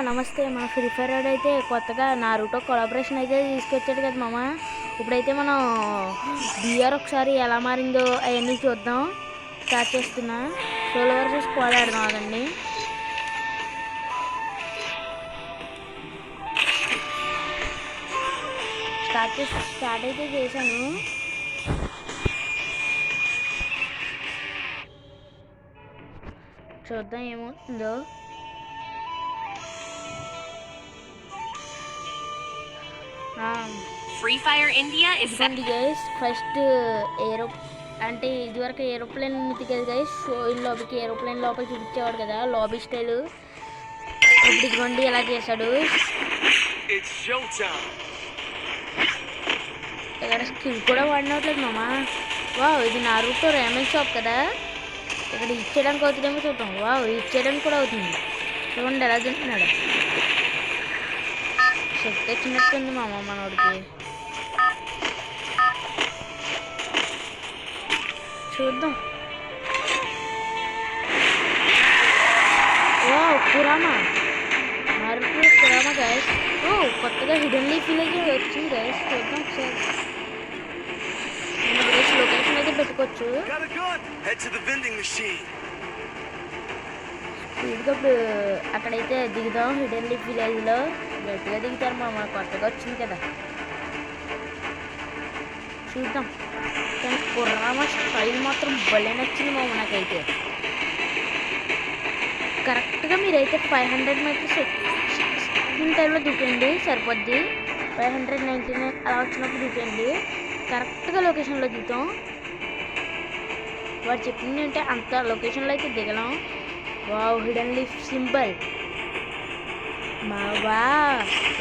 నమస్తే. మన free fire అయితే కొత్తగా నారుతో కొలాబరేషన్ అయితే తీసుకొచ్చాడు కదా మామ. ఇప్పుడైతే మనం బిఆర్ ఒకసారి ఎలా మారిందో అవన్నీ చూద్దాం. స్టార్ట్ చేస్తున్నా. సోలో వర్సెస్ స్క్వాడ్ ఆడదాం. ఆగండి. స్టార్ట్ అయితే చేశాను. చూద్దాం ఏమవుతుందో. Free fire India is guys first అంటే ఇదివరకు ఏరోప్లేన్ ఉంది కదా గైస్. షో ఇన్ లాబీకి ఏరోప్లేన్ లోపల చూపించేవాడు కదా లాబీ స్టైల్. ఇప్పుడు ఇదిగోండి ఎలా చేశాడు. ఇక్కడ స్కిల్ కూడా వాడినట్లేదు మామా. వావ్, ఇది నారుతో రేమన్ షాప్ కదా. ఇక్కడ ఇచ్చేయడానికి అవుతుందేమో చూద్దాం. వావ్, ఇచ్చేయడానికి కూడా అవుతుంది. చూడండి ఎలా తింటున్నాడు. శక్తి వచ్చినట్టుంది మామ మనోడికి. చూద్దాం. Wow, కురామా నారుతో కురామా guys. ఓ, కొత్తగా హిడెన్ లీఫ్ విలేజ్ వచ్చింది గైస్. చూద్దాం ఒకసారి. లొకేషన్ అయితే పెట్టుకోవచ్చు. స్పీడ్గా అక్కడైతే దిగుదాం. హిడెన్ లీఫ్ విలేజ్లో గట్టిగా దిగుతారు మామ. కొత్తగా వచ్చింది కదా, చూద్దాం. కానీ కుర్రామ స్టైల్ మాత్రం భలే నచ్చింది మామ నాకైతే. కరెక్ట్గా మీరైతే 500 మీటర్స్ ఇన్ టైంలో దూకండి సరిపోద్ది. 599 అలా వచ్చినప్పుడు దూకండి. కరెక్ట్గా లొకేషన్లో దిగుతాం. వాడు చెప్పింది అంటే అంత లొకేషన్లో అయితే దిగలాం. వావ్, హిడెన్ లీఫ్ సింబల్ మావా.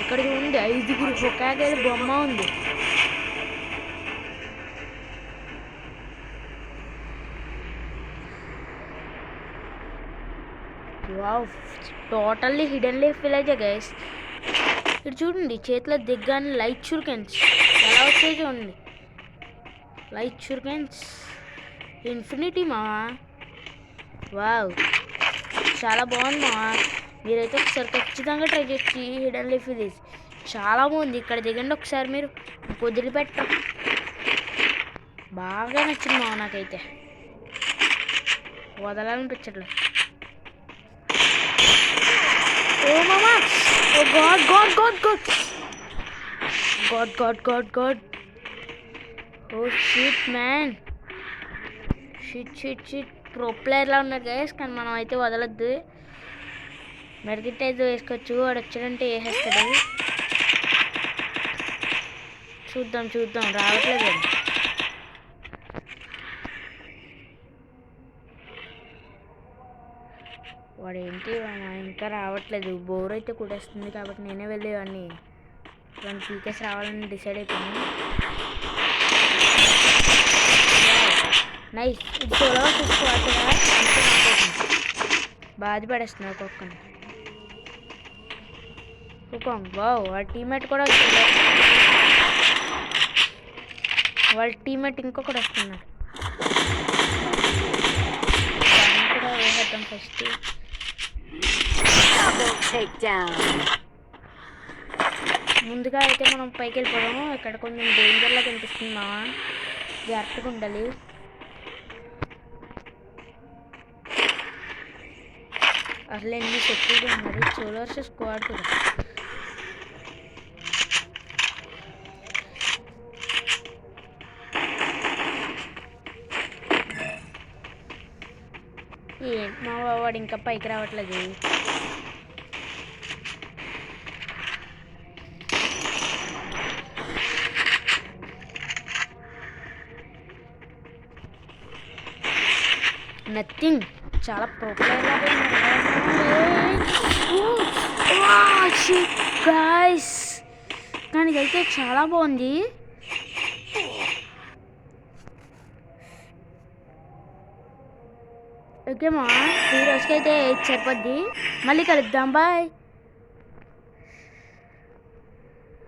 ఇక్కడ చూడండి 5 హొకాగేల బొమ్మ ఉంది. వావ్, టోటల్లీ హిడెన్ లీఫ్ విలేజే గైస్. ఇక్కడ చూడండి చేతిలో దిగ్గానే లైట్ షూరికెన్స్ ఎలా వచ్చాయి చూడండి. లైట్ షూరికెన్స్ ఇన్ఫినిటీ మావా. వావ్, చాలా బాగుంది మావా. మీరైతే ఒకసారి ఖచ్చితంగా ట్రై చేసి హిడెన్ లీఫ్ విలేజ్ చాలా బాగుంది. ఇక్కడ దిగండి ఒకసారి, మీరు వదిలిపెట్టం. బాగా నచ్చింది మావా నాకైతే. వదలాలనిపించట్లేదు. ఓ మామా, oh god god god god god god god god. Oh shit man, shit shit shit. Pro ప్లేయర్లా ఉన్నారు గైస్, కానీ మనం అయితే వదలొద్దు. మెడికిట్ అయితే వేసుకోవచ్చు. వాడు వచ్చాడంటే వేసేస్తాడు. చూద్దాం చూద్దాం. రావట్లేదు వాడేంటి ఇంకా రావట్లేదు. బోర్ అయితే కూడేస్తుంది కాబట్టి నేనే వెళ్ళి వాడిని 1 పీకెస్ రావాలని డిసైడ్ అయిపోయాను. నైస్. ఇది సోలో చూసుకోవాలి కదా, బాధ పడేస్తున్నారు ఒక్కొక్కని. వావ్, వాళ్ళ టీమ్మేట్ కూడా వస్తుంది. వాళ్ళ టీమ్మేట్ ఇంకొకటి వస్తున్నాడు. దాన్ని కూడా వేసేద్దాం ఫస్ట్. ముందుగా అయితే మనం పైకి వెళ్ళిపోదాము. ఇక్కడ కొంచెం డేంజర్లా కనిపిస్తుంది మావా, జాగ్రత్తగా ఉండాలి. అసలు ఎన్ని సెక్యూరిటీ ఉన్నారు. సోలో వర్సెస్ స్క్వాడ్ కదా. ఏంటి మా వాడు ఇంకా పైకి రావట్లేదు. నథింగ్. చాలా ప్రోప్లైలా గైస్, కానీ ఇదైతే చాలా బాగుంది. ఓకే మా, ఈ రోజుకైతే సరిపోద్ది. మళ్ళీ కలుద్దాం. బాయ్.